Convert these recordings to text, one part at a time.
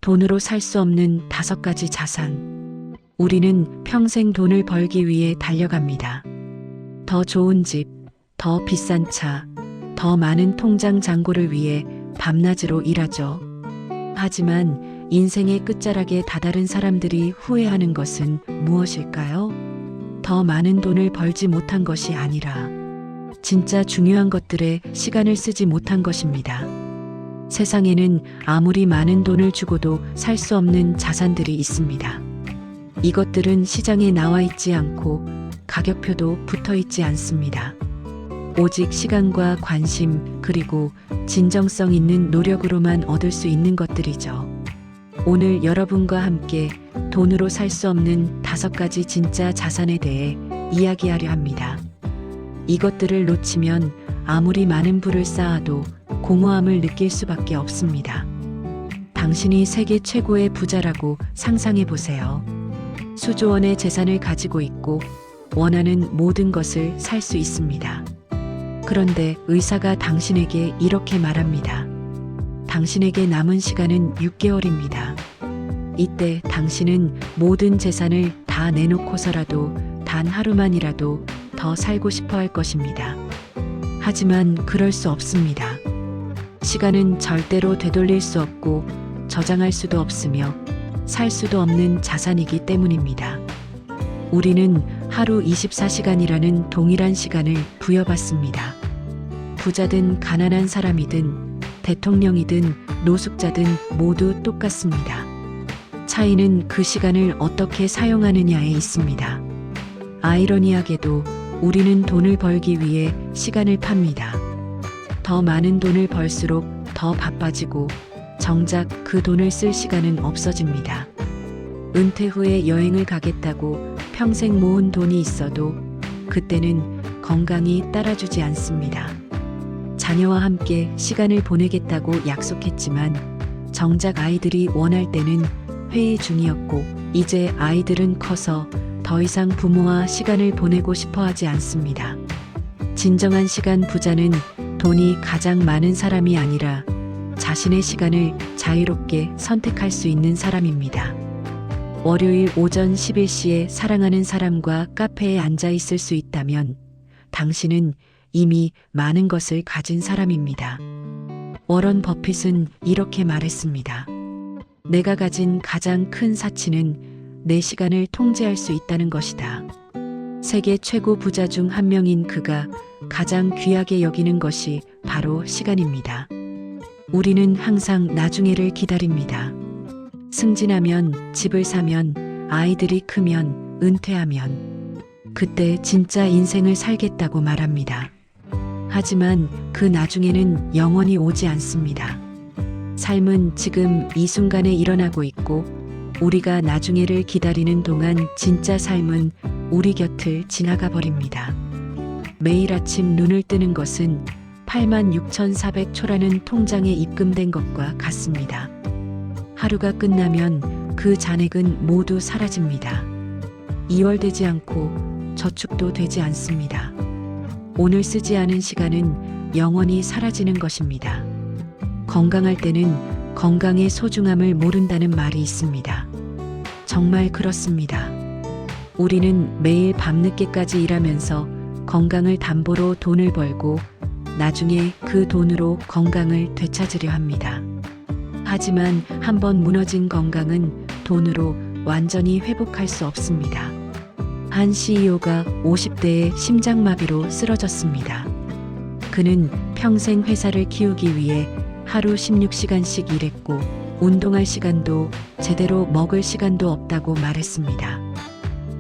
돈으로 살 수 없는 5가지 자산. 우리는 평생 돈을 벌기 위해 달려갑니다. 더 좋은 집, 더 비싼 차, 더 많은 통장 잔고를 위해 밤낮으로 일하죠. 하지만 인생의 끝자락에 다다른 사람들이 후회하는 것은 무엇일까요? 더 많은 돈을 벌지 못한 것이 아니라 진짜 중요한 것들에 시간을 쓰지 못한 것입니다. 세상에는 아무리 많은 돈을 주고도 살 수 없는 자산들이 있습니다. 이것들은 시장에 나와 있지 않고 가격표도 붙어 있지 않습니다. 오직 시간과 관심 그리고 진정성 있는 노력으로만 얻을 수 있는 것들이죠. 오늘 여러분과 함께 돈으로 살 수 없는 5가지 진짜 자산에 대해 이야기하려 합니다. 이것들을 놓치면 아무리 많은 부를 쌓아도 공허함을 느낄 수밖에 없습니다. 당신이 세계 최고의 부자라고 상상해 보세요. 수조 원의 재산을 가지고 있고 원하는 모든 것을 살 수 있습니다. 그런데 의사가 당신에게 이렇게 말합니다. 당신에게 남은 시간은 6개월입니다. 이때 당신은 모든 재산을 다 내놓고서라도 단 하루만이라도 더 살고 싶어 할 것입니다. 하지만 그럴 수 없습니다. 시간은 절대로 되돌릴 수 없고 저장할 수도 없으며 살 수도 없는 자산이기 때문입니다. 우리는 하루 24시간이라는 동일한 시간을 부여받습니다. 부자든 가난한 사람이든 대통령이든 노숙자든 모두 똑같습니다. 차이는 그 시간을 어떻게 사용하느냐에 있습니다. 아이러니하게도 우리는 돈을 벌기 위해 시간을 팝니다. 더 많은 돈을 벌수록 더 바빠지고 정작 그 돈을 쓸 시간은 없어집니다. 은퇴 후에 여행을 가겠다고 평생 모은 돈이 있어도 그때는 건강이 따라주지 않습니다. 자녀와 함께 시간을 보내겠다고 약속했지만 정작 아이들이 원할 때는 회의 중이었고 이제 아이들은 커서 더 이상 부모와 시간을 보내고 싶어 하지 않습니다. 진정한 시간 부자는 돈이 가장 많은 사람이 아니라 자신의 시간을 자유롭게 선택할 수 있는 사람입니다. 월요일 오전 11시에 사랑하는 사람과 카페에 앉아 있을 수 있다면 당신은 이미 많은 것을 가진 사람입니다. 워런 버핏은 이렇게 말했습니다. 내가 가진 가장 큰 사치는 내 시간을 통제할 수 있다는 것이다. 세계 최고 부자 중 한 명인 그가 가장 귀하게 여기는 것이 바로 시간입니다. 우리는 항상 나중에를 기다립니다. 승진하면, 집을 사면, 아이들이 크면, 은퇴하면 그때 진짜 인생을 살겠다고 말합니다. 하지만 그 나중에는 영원히 오지 않습니다. 삶은 지금 이 순간에 일어나고 있고 우리가 나중에를 기다리는 동안 진짜 삶은 우리 곁을 지나가 버립니다. 매일 아침 눈을 뜨는 것은 86,400초라는 통장에 입금된 것과 같습니다. 하루가 끝나면 그 잔액은 모두 사라집니다. 이월되지 않고 저축도 되지 않습니다. 오늘 쓰지 않은 시간은 영원히 사라지는 것입니다. 건강할 때는 건강의 소중함을 모른다는 말이 있습니다. 정말 그렇습니다. 우리는 매일 밤늦게까지 일하면서 건강을 담보로 돈을 벌고 나중에 그 돈으로 건강을 되찾으려 합니다. 하지만 한번 무너진 건강은 돈으로 완전히 회복할 수 없습니다. 한 CEO가 50대에 심장마비로 쓰러졌습니다. 그는 평생 회사를 키우기 위해 하루 16시간씩 일했고 운동할 시간도 제대로 먹을 시간도 없다고 말했습니다.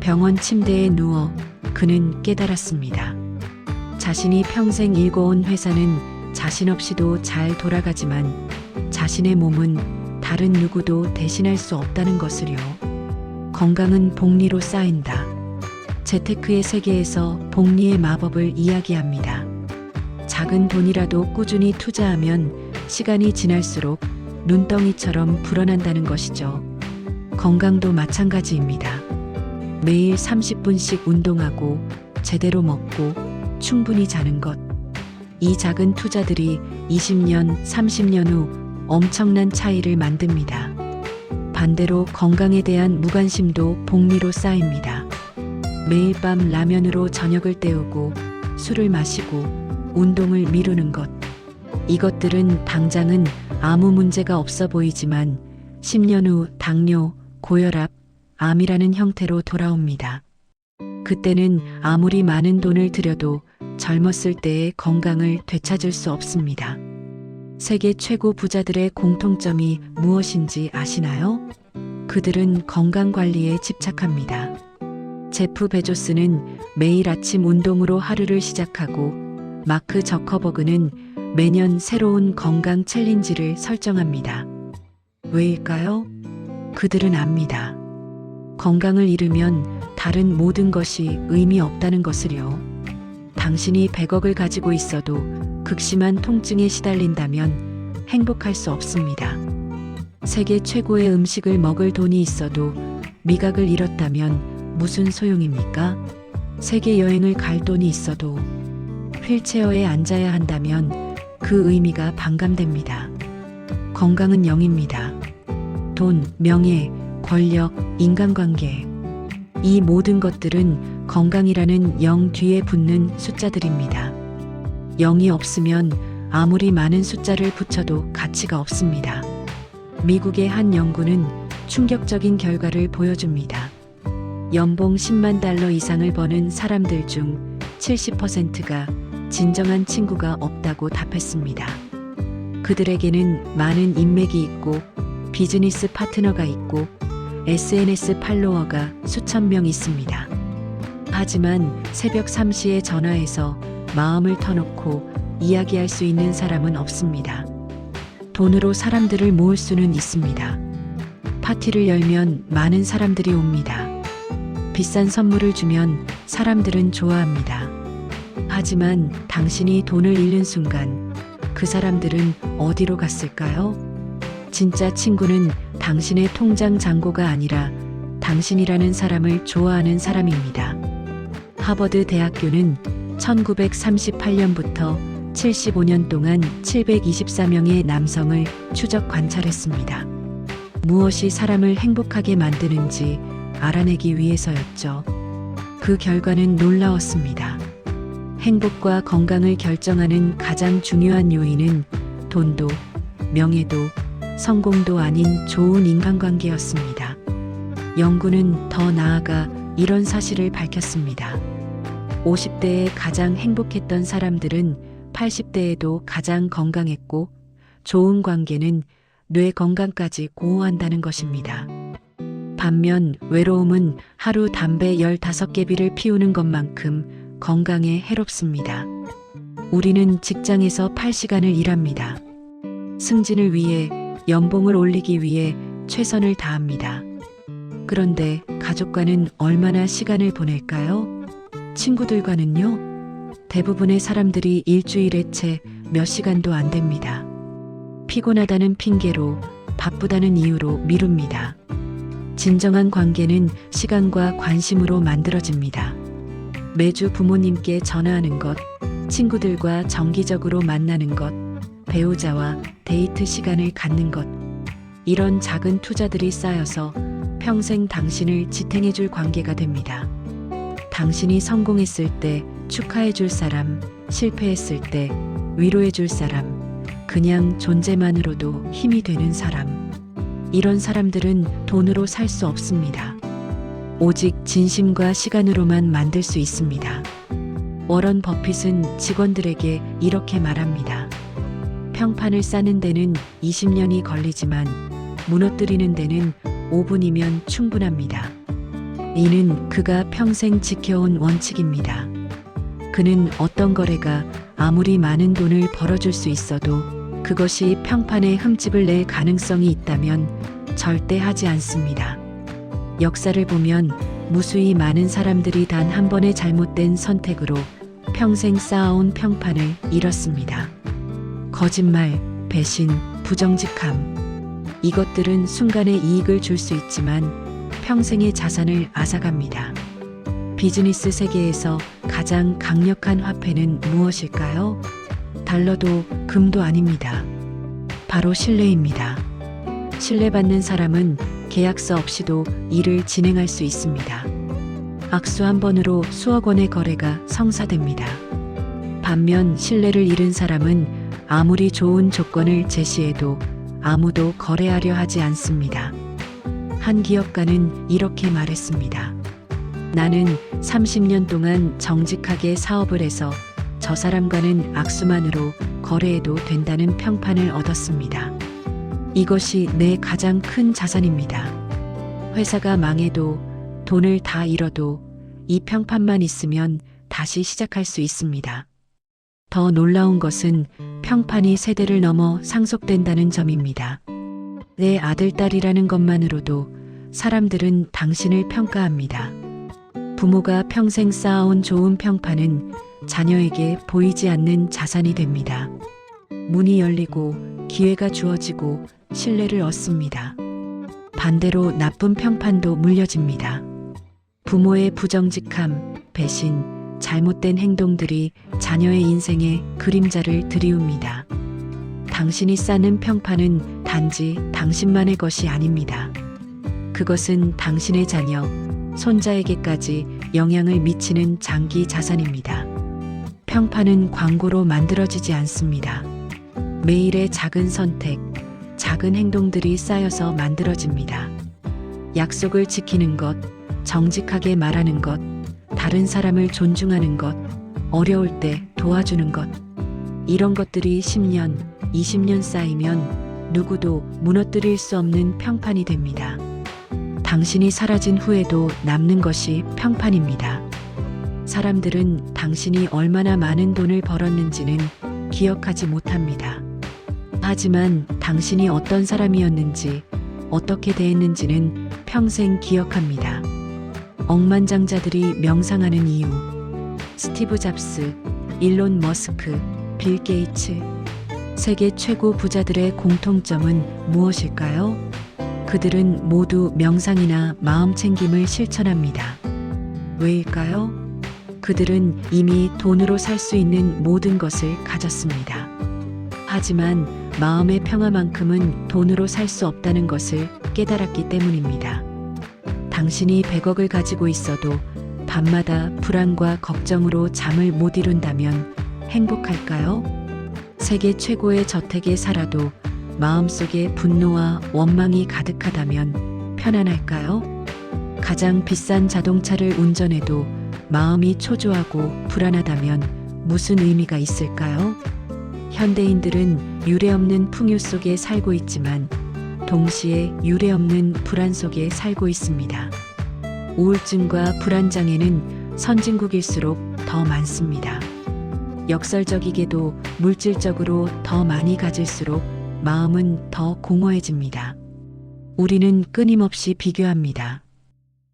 병원 침대에 누워 그는 깨달았습니다. 자신이 평생 일궈온 회사는 자신 없이도 잘 돌아가지만 자신의 몸은 다른 누구도 대신할 수 없다는 것을요. 건강은 복리로 쌓인다. 재테크의 세계에서 복리의 마법을 이야기합니다. 작은 돈이라도 꾸준히 투자하면 시간이 지날수록 눈덩이처럼 불어난다는 것이죠. 건강도 마찬가지입니다. 매일 30분씩 운동하고 제대로 먹고 충분히 자는 것. 이 작은 투자들이 20년, 30년 후 엄청난 차이를 만듭니다. 반대로 건강에 대한 무관심도 복리로 쌓입니다. 매일 밤 라면으로 저녁을 때우고 술을 마시고 운동을 미루는 것. 이것들은 당장은 아무 문제가 없어 보이지만 10년 후 당뇨, 고혈압, 암이라는 형태로 돌아옵니다. 그때는 아무리 많은 돈을 들여도 젊었을 때의 건강을 되찾을 수 없습니다. 세계 최고 부자들의 공통점이 무엇인지 아시나요? 그들은 건강 관리에 집착합니다. 제프 베조스는 매일 아침 운동으로 하루를 시작하고 마크 저커버그는 매년 새로운 건강 챌린지를 설정합니다. 왜일까요? 그들은 압니다. 건강을 잃으면 다른 모든 것이 의미 없다는 것을요. 당신이 100억을 가지고 있어도 극심한 통증에 시달린다면 행복할 수 없습니다. 세계 최고의 음식을 먹을 돈이 있어도 미각을 잃었다면 무슨 소용입니까? 세계 여행을 갈 돈이 있어도 휠체어에 앉아야 한다면 그 의미가 반감됩니다. 건강은 0입니다. 돈, 명예, 권력, 인간관계. 이 모든 것들은 건강이라는 0 뒤에 붙는 숫자들입니다. 0이 없으면 아무리 많은 숫자를 붙여도 가치가 없습니다. 미국의 한 연구는 충격적인 결과를 보여줍니다. 연봉 10만 달러 이상을 버는 사람들 중 70%가 진정한 친구가 없다고 답했습니다. 그들에게는 많은 인맥이 있고 비즈니스 파트너가 있고 SNS 팔로워가 수천 명 있습니다. 하지만 새벽 3시에 전화해서 마음을 터놓고 이야기할 수 있는 사람은 없습니다. 돈으로 사람들을 모을 수는 있습니다. 파티를 열면 많은 사람들이 옵니다. 비싼 선물을 주면 사람들은 좋아합니다. 하지만 당신이 돈을 잃는 순간 그 사람들은 어디로 갔을까요? 진짜 친구는 당신의 통장 잔고가 아니라 당신이라는 사람을 좋아하는 사람입니다. 하버드 대학교는 1938년부터 75년 동안 724명의 남성을 추적 관찰했습니다. 무엇이 사람을 행복하게 만드는지 알아내기 위해서였죠. 그 결과는 놀라웠습니다. 행복과 건강을 결정하는 가장 중요한 요인은 돈도, 명예도, 성공도 아닌 좋은 인간관계였습니다. 연구는 더 나아가 이런 사실을 밝혔습니다. 50대에 가장 행복했던 사람들은 80대에도 가장 건강했고 좋은 관계는 뇌 건강까지 보호한다는 것입니다. 반면 외로움은 하루 담배 15개비를 피우는 것만큼 건강에 해롭습니다. 우리는 직장에서 8시간을 일합니다. 승진을 위해 연봉을 올리기 위해 최선을 다합니다. 그런데 가족과는 얼마나 시간을 보낼까요? 친구들과는요? 대부분의 사람들이 일주일에 채 몇 시간도 안 됩니다. 피곤하다는 핑계로, 바쁘다는 이유로 미룹니다. 진정한 관계는 시간과 관심으로 만들어집니다. 매주 부모님께 전화하는 것, 친구들과 정기적으로 만나는 것, 배우자와 데이트 시간을 갖는 것. 이런 작은 투자들이 쌓여서 평생 당신을 지탱해줄 관계가 됩니다. 당신이 성공했을 때 축하해줄 사람, 실패했을 때 위로해줄 사람, 그냥 존재만으로도 힘이 되는 사람. 이런 사람들은 돈으로 살 수 없습니다. 오직 진심과 시간으로만 만들 수 있습니다. 워런 버핏은 직원들에게 이렇게 말합니다. 평판을 쌓는 데는 20년이 걸리지만 무너뜨리는 데는 5분이면 충분합니다. 이는 그가 평생 지켜온 원칙입니다. 그는 어떤 거래가 아무리 많은 돈을 벌어줄 수 있어도 그것이 평판에 흠집을 낼 가능성이 있다면 절대 하지 않습니다. 역사를 보면 무수히 많은 사람들이 단 한 번의 잘못된 선택으로 평생 쌓아온 평판을 잃었습니다. 거짓말, 배신, 부정직함. 이것들은 순간의 이익을 줄 수 있지만 평생의 자산을 앗아갑니다. 비즈니스 세계에서 가장 강력한 화폐는 무엇일까요? 달러도 금도 아닙니다. 바로 신뢰입니다. 신뢰받는 사람은 계약서 없이도 일을 진행할 수 있습니다. 악수 한 번으로 수억 원의 거래가 성사됩니다. 반면 신뢰를 잃은 사람은 아무리 좋은 조건을 제시해도 아무도 거래하려 하지 않습니다. 한 기업가는 이렇게 말했습니다. 나는 30년 동안 정직하게 사업을 해서 저 사람과는 악수만으로 거래해도 된다는 평판을 얻었습니다. 이것이 내 가장 큰 자산입니다. 회사가 망해도 돈을 다 잃어도 이 평판만 있으면 다시 시작할 수 있습니다. 더 놀라운 것은 평판이 세대를 넘어 상속된다는 점입니다. 내 아들, 딸이라는 것만으로도 사람들은 당신을 평가합니다. 부모가 평생 쌓아온 좋은 평판은 자녀에게 보이지 않는 자산이 됩니다. 문이 열리고 기회가 주어지고 신뢰를 얻습니다. 반대로 나쁜 평판도 물려집니다. 부모의 부정직함, 배신, 잘못된 행동들이 자녀의 인생에 그림자를 들이웁니다. 당신이 쌓는 평판은 단지 당신만의 것이 아닙니다. 그것은 당신의 자녀, 손자에게까지 영향을 미치는 장기 자산입니다. 평판은 광고로 만들어지지 않습니다. 매일의 작은 선택, 작은 행동들이 쌓여서 만들어집니다. 약속을 지키는 것, 정직하게 말하는 것, 다른 사람을 존중하는 것, 어려울 때 도와주는 것. 이런 것들이 10년, 20년 쌓이면 누구도 무너뜨릴 수 없는 평판이 됩니다. 당신이 사라진 후에도 남는 것이 평판입니다. 사람들은 당신이 얼마나 많은 돈을 벌었는지는 기억하지 못합니다. 하지만 당신이 어떤 사람이었는지, 어떻게 대했는지는 평생 기억합니다. 억만장자들이 명상하는 이유. 스티브 잡스, 일론 머스크, 빌 게이츠. 세계 최고 부자들의 공통점은 무엇일까요? 그들은 모두 명상이나 마음 챙김을 실천합니다. 왜일까요? 그들은 이미 돈으로 살 수 있는 모든 것을 가졌습니다. 하지만 마음의 평화만큼은 돈으로 살 수 없다는 것을 깨달았기 때문입니다. 당신이 100억을 가지고 있어도 밤마다 불안과 걱정으로 잠을 못 이룬다면 행복할까요? 세계 최고의 저택에 살아도 마음속에 분노와 원망이 가득하다면 편안할까요? 가장 비싼 자동차를 운전해도 마음이 초조하고 불안하다면 무슨 의미가 있을까요? 현대인들은 유례없는 풍요 속에 살고 있지만 동시에 유례없는 불안 속에 살고 있습니다. 우울증과 불안장애는 선진국일수록 더 많습니다. 역설적이게도 물질적으로 더 많이 가질수록 마음은 더 공허해집니다. 우리는 끊임없이 비교합니다.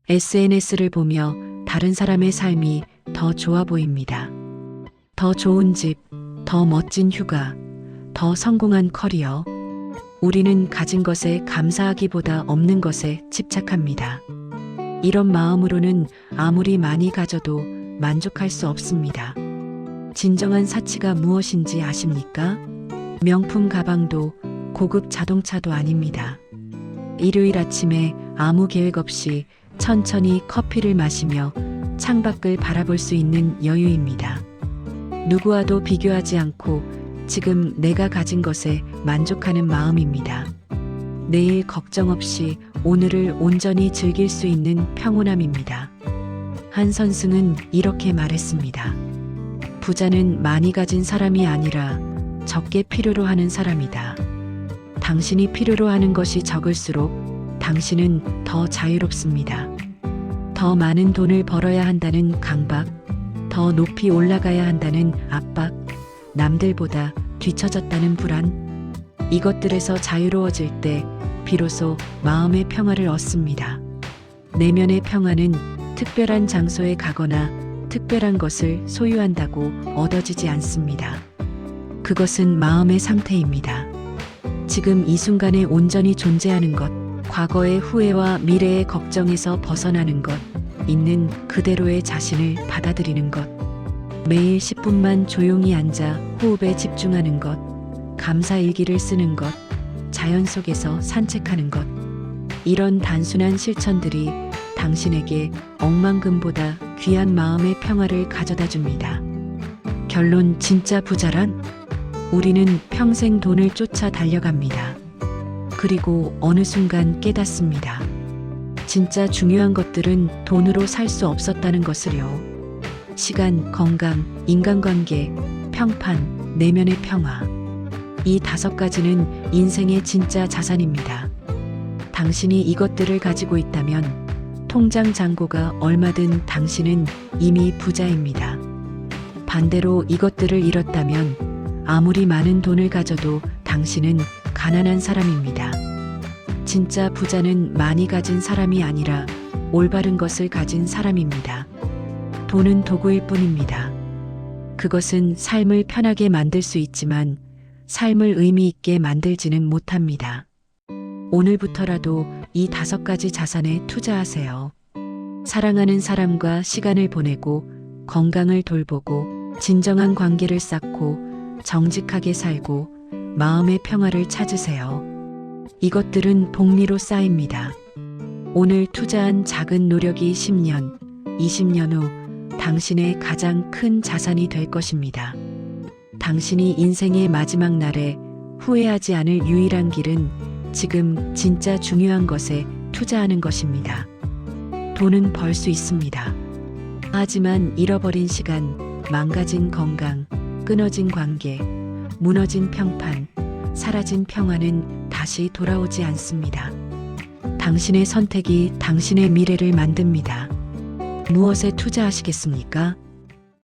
SNS를 보며 다른 사람의 삶이 더 좋아 보입니다. 더 좋은 집, 더 멋진 휴가, 더 성공한 커리어. 우리는 가진 것에 감사하기보다 없는 것에 집착합니다. 이런 마음으로는 아무리 많이 가져도 만족할 수 없습니다. 진정한 사치가 무엇인지 아십니까? 명품 가방도 고급 자동차도 아닙니다. 일요일 아침에 아무 계획 없이 천천히 커피를 마시며 창밖을 바라볼 수 있는 여유입니다. 누구와도 비교하지 않고 지금 내가 가진 것에 만족하는 마음입니다. 내일 걱정 없이 오늘을 온전히 즐길 수 있는 평온함입니다. 한 선승은 이렇게 말했습니다. 부자는 많이 가진 사람이 아니라 적게 필요로 하는 사람이다. 당신이 필요로 하는 것이 적을수록 당신은 더 자유롭습니다. 더 많은 돈을 벌어야 한다는 강박, 더 높이 올라가야 한다는 압박, 남들보다 뒤처졌다는 불안, 이것들에서 자유로워질 때 비로소 마음의 평화를 얻습니다. 내면의 평화는 특별한 장소에 가거나 특별한 것을 소유한다고 얻어지지 않습니다. 그것은 마음의 상태입니다. 지금 이 순간에 온전히 존재하는 것, 과거의 후회와 미래의 걱정에서 벗어나는 것, 있는 그대로의 자신을 받아들이는 것, 매일 10분만 조용히 앉아 호흡에 집중하는 것, 감사일기를 쓰는 것, 자연 속에서 산책하는 것. 이런 단순한 실천들이 당신에게 억만금보다 귀한 마음의 평화를 가져다 줍니다. 결론, 진짜 부자란? 우리는 평생 돈을 쫓아 달려갑니다. 그리고 어느 순간 깨닫습니다. 진짜 중요한 것들은 돈으로 살 수 없었다는 것을요. 시간, 건강, 인간관계, 평판, 내면의 평화. 이 5가지는 인생의 진짜 자산입니다. 당신이 이것들을 가지고 있다면 통장 잔고가 얼마든 당신은 이미 부자입니다. 반대로 이것들을 잃었다면 아무리 많은 돈을 가져도 당신은 가난한 사람입니다. 진짜 부자는 많이 가진 사람이 아니라 올바른 것을 가진 사람입니다. 돈은 도구일 뿐입니다. 그것은 삶을 편하게 만들 수 있지만 삶을 의미 있게 만들지는 못합니다. 오늘부터라도 이 5가지 자산에 투자하세요. 사랑하는 사람과 시간을 보내고 건강을 돌보고 진정한 관계를 쌓고 정직하게 살고 마음의 평화를 찾으세요. 이것들은 복리로 쌓입니다. 오늘 투자한 작은 노력이 10년, 20년 후 당신의 가장 큰 자산이 될 것입니다. 당신이 인생의 마지막 날에 후회하지 않을 유일한 길은 지금 진짜 중요한 것에 투자하는 것입니다. 돈은 벌 수 있습니다. 하지만 잃어버린 시간, 망가진 건강, 끊어진 관계, 무너진 평판, 사라진 평화는 다시 돌아오지 않습니다. 당신의 선택이 당신의 미래를 만듭니다. 무엇에 투자하시겠습니까?